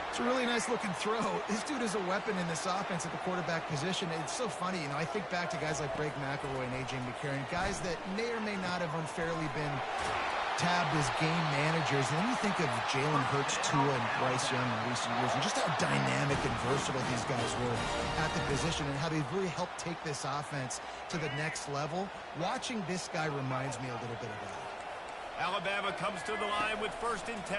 It's a really nice-looking throw. This dude is a weapon in this offense at the quarterback position. It's so funny. I think back to guys like Blake McElroy and A.J. McCarron, guys that may or may not have unfairly been tabbed as game managers. And then you think of Jalen Hurts, Tua, and Bryce Young in recent years, and just how dynamic and versatile these guys were at the position and how they've really helped take this offense to the next level. Watching this guy reminds me a little bit of that. Alabama comes to the line with 1st and 10.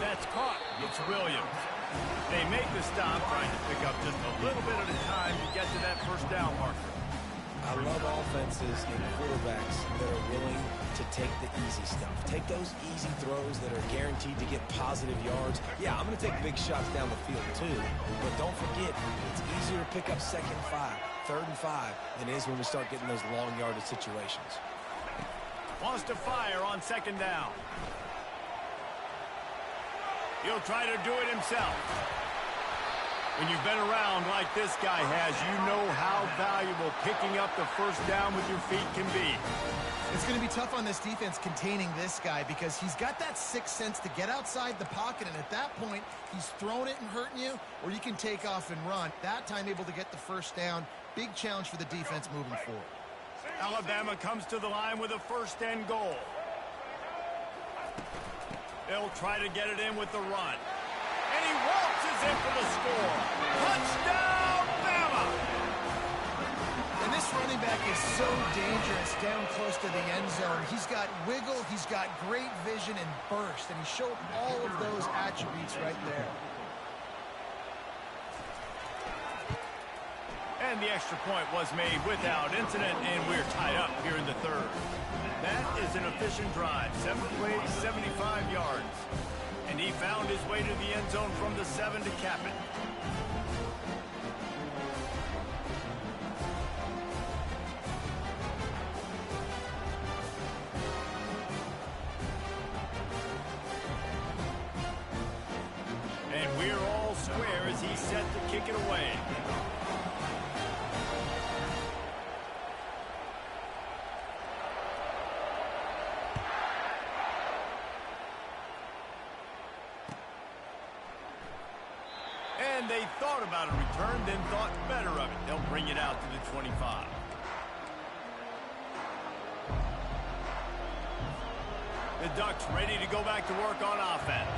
That's caught. It's Williams. They make the stop, trying to pick up just a little bit at a time to get to that 1st down marker. I love offenses and quarterbacks that are willing to take the easy stuff. Take those easy throws that are guaranteed to get positive yards. Yeah, I'm going to take big shots down the field too, but don't forget, it's easier to pick up 2nd and 5, 3rd and 5 than it is when we start getting those long yardage situations. Wants to fire on 2nd down. He'll try to do it himself. When you've been around like this guy has, you know how valuable picking up the 1st down with your feet can be. It's going to be tough on this defense containing this guy because he's got that 6th sense to get outside the pocket, and at that point, he's throwing it and hurting you, or you can take off and run. That time able to get the 1st down. Big challenge for the defense moving forward. Alabama comes to the line with a 1st and goal. They'll try to get it in with the run. And he waltzes in for the score. Touchdown, Bama! And this running back is so dangerous down close to the end zone. He's got wiggle, he's got great vision and burst, and he showed all of those attributes right there. And the extra point was made without incident, and we're tied up here in the 3rd. That is an efficient drive. 7 plays, 75 yards. And he found his way to the end zone from the 7 to cap it. And we're all square as he's set to kick it away. And they thought about a return, then thought better of it. They'll bring it out to the 25. The Ducks ready to go back to work on offense.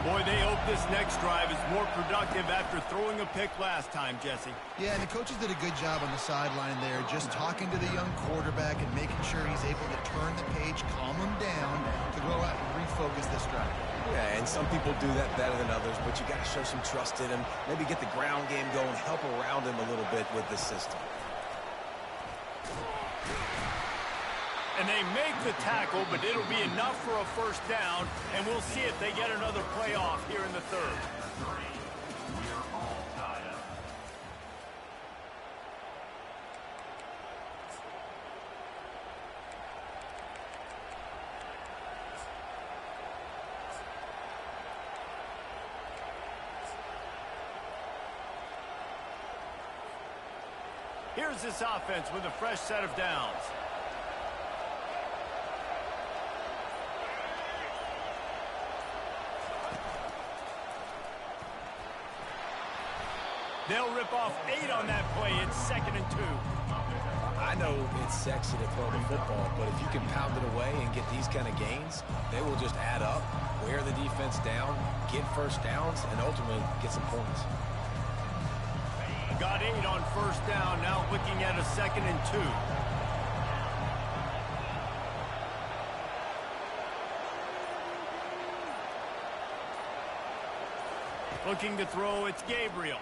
Boy, they hope this next drive is more productive after throwing a pick last time, Jesse. Yeah, and the coaches did a good job on the sideline there, just talking to the young quarterback and making sure he's able to turn the page, calm him down, to go out and refocus this drive. Yeah, and some people do that better than others, but you got to show some trust in him, maybe get the ground game going, help around him a little bit with the system. And they make the tackle, but it'll be enough for a first down, and we'll see if they get another play off here in the third. Here's this offense with a fresh set of downs. They'll rip off 8 on that play. It's 2nd and 2. I know it's sexy to throw the football, but if you can pound it away and get these kind of gains, they will just add up, wear the defense down, get first downs, and ultimately get some points. Got 8 on first down. Now looking at a 2nd and 2. Looking to throw, it's Gabriel.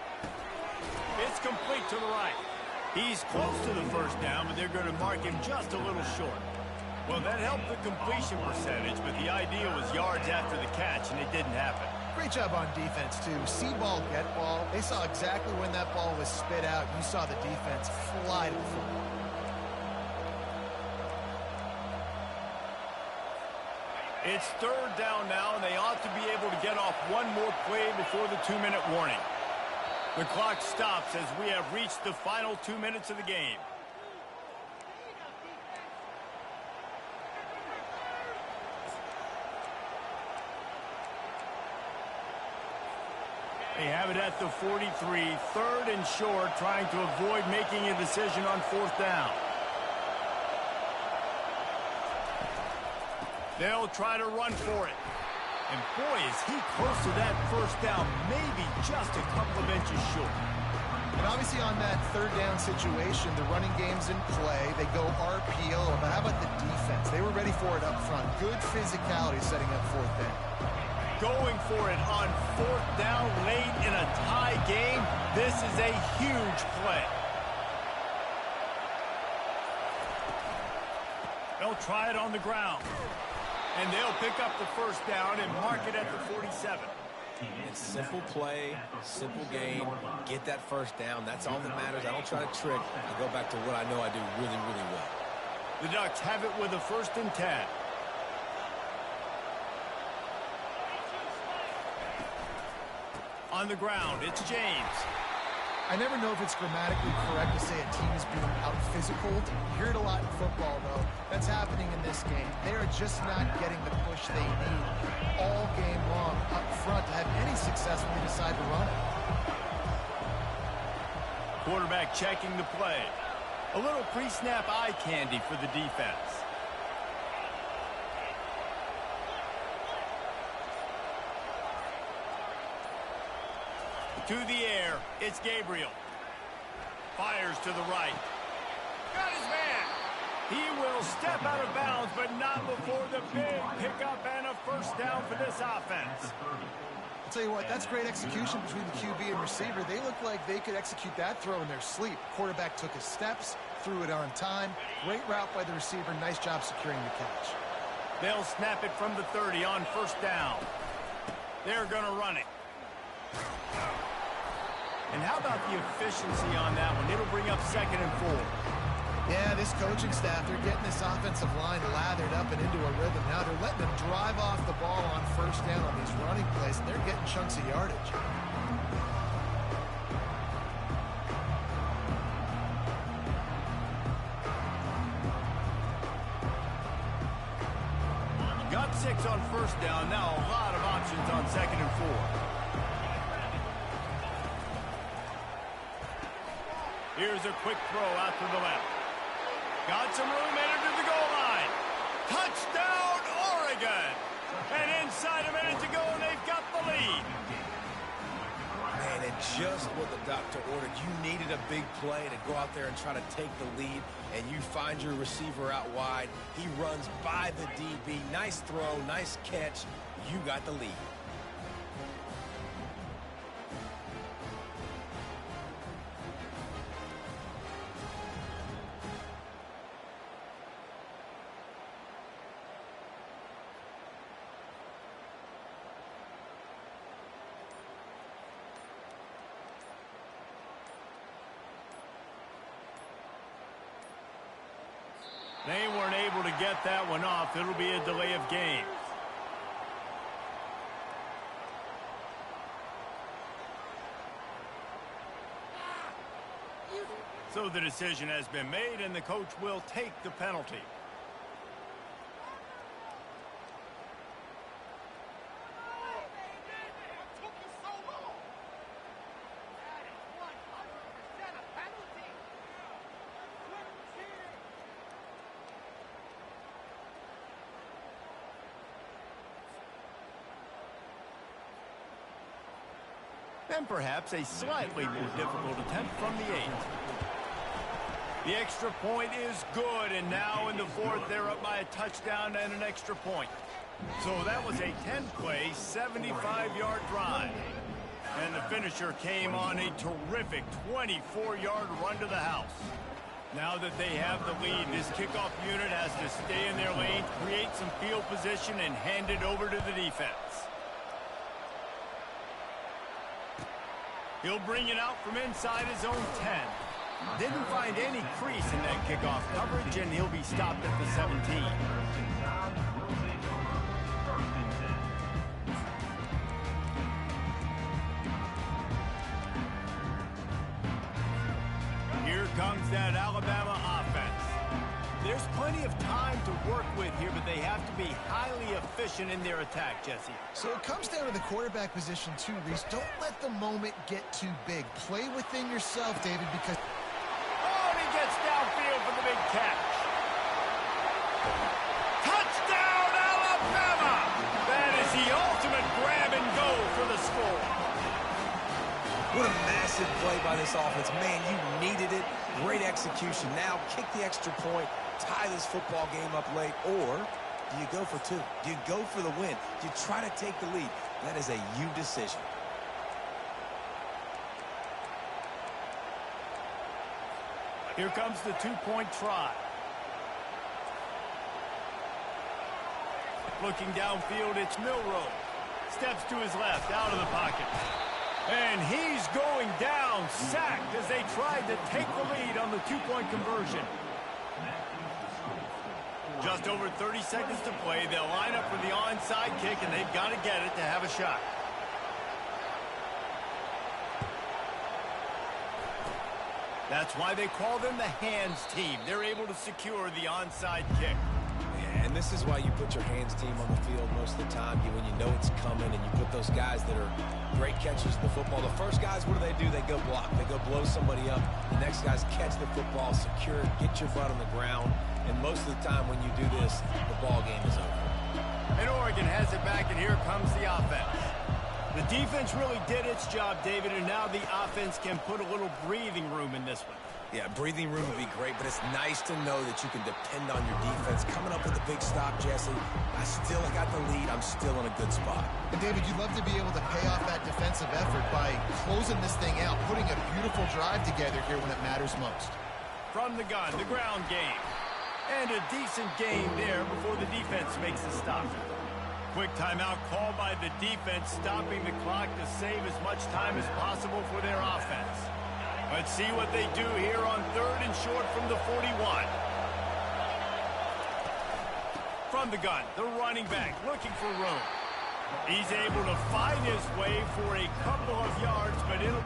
It's complete to the right. He's close to the first down, but they're going to mark him just a little short. Well, that helped the completion percentage, but the idea was yards after the catch, and it didn't happen. Great job on defense, too. See ball, get ball. They saw exactly when that ball was spit out. You saw the defense fly to the football. It's 3rd down now, and they ought to be able to get off one more play before the 2-minute warning. The clock stops as we have reached the final 2 minutes of the game. They have it at the 43, 3rd and short, trying to avoid making a decision on 4th down. They'll try to run for it. And boy, is he close to that first down, maybe just a couple of inches short. And obviously on that 3rd down situation, the running game's in play. They go RPO, but how about the defense? They were ready for it up front. Good physicality setting up 4th down. Going for it on 4th down late in a tie game. This is a huge play. They'll try it on the ground. And they'll pick up the first down and mark it at the 47. It's simple play, simple game. Get that first down. That's all that matters. I don't try to trick. I go back to what I know I do really, really well. The Ducks have it with a 1st and 10. On the ground, it's James. I never know if it's grammatically correct to say a team is being out-physicaled. You hear it a lot in football, though. That's happening in this game. They are just not getting the push they need all game long up front to have any success when they decide to run it. Quarterback checking the play. A little pre-snap eye candy for the defense. To the air, it's Gabriel. Fires to the right. Got his man. He will step out of bounds, but not before the big pickup and a first down for this offense. I'll tell you what, that's great execution between the QB and receiver. They look like they could execute that throw in their sleep. Quarterback took his steps, threw it on time. Great route by the receiver. Nice job securing the catch. They'll snap it from the 30 on first down. They're going to run it. And how about the efficiency on that one? It'll bring up 2nd and 4. Yeah, this coaching staff, they're getting this offensive line lathered up and into a rhythm. Now they're letting them drive off the ball on first down on these running plays, and they're getting chunks of yardage. Got 6 on first down. Now a lot of options on 2nd and 4. Here's a quick throw out to the left. Got some room, entered to the goal line. Touchdown, Oregon! And inside a minute to go, and they've got the lead. Man, and just what the doctor ordered. You needed a big play to go out there and try to take the lead, and you find your receiver out wide. He runs by the DB. Nice throw, nice catch. You got the lead. They weren't able to get that one off. It'll be a delay of game. So the decision has been made, and the coach will take the penalty. And perhaps a slightly more difficult attempt from the 8. The extra point is good, and now in the 4th, they're up by a touchdown and an extra point. So that was a 10-play, 75-yard drive. And the finisher came on a terrific 24-yard run to the house. Now that they have the lead, this kickoff unit has to stay in their lane, create some field position, and hand it over to the defense. He'll bring it out from inside his own 10. Didn't find any crease in that kickoff coverage, and he'll be stopped at the 17. Here comes that Alabama offense. There's plenty of time to work with here, but they have to be highly efficient in their attack, Jesse. So it comes down to the quarterback position too, Reese. Don't let the moment get too big. Play within yourself, David, because... Oh, and he gets downfield for the big catch. Touchdown, Alabama! That is the ultimate grab and go for the score. What a massive play by this offense. Man, you needed it. Great execution. Now kick the extra point, tie this football game up late, or do you go for 2? Do you go for the win? Do you try to take the lead? That is a you decision. Here comes the 2-point try. Looking downfield, it's Milroe. Steps to his left, out of the pocket. And he's going down, sacked as they tried to take the lead on the 2-point conversion. Just over 30 seconds to play. They'll line up for the onside kick, and they've got to get it to have a shot. That's why they call them the hands team. They're able to secure the onside kick. And this is why you put your hands team on the field most of the time, when you know it's coming, and you put those guys that are great catchers of the football. The first guys, what do? They go block. They go blow somebody up. The next guys catch the football, secure it, get your butt on the ground. And most of the time when you do this, the ball game is over. And Oregon has it back, and here comes the offense. The defense really did its job, David, and now the offense can put a little breathing room in this one. Yeah, breathing room would be great, but it's nice to know that you can depend on your defense. Coming up with a big stop, Jesse. I still got the lead. I'm still in a good spot. And David, you'd love to be able to pay off that defensive effort by closing this thing out, putting a beautiful drive together here when it matters most. From the gun, the ground game. And a decent game there before the defense makes the stop. Quick timeout called by the defense, stopping the clock to save as much time as possible for their offense. Let's see what they do here on 3rd and short from the 41. From the gun, the running back looking for room. He's able to find his way for a couple of yards, but it'll...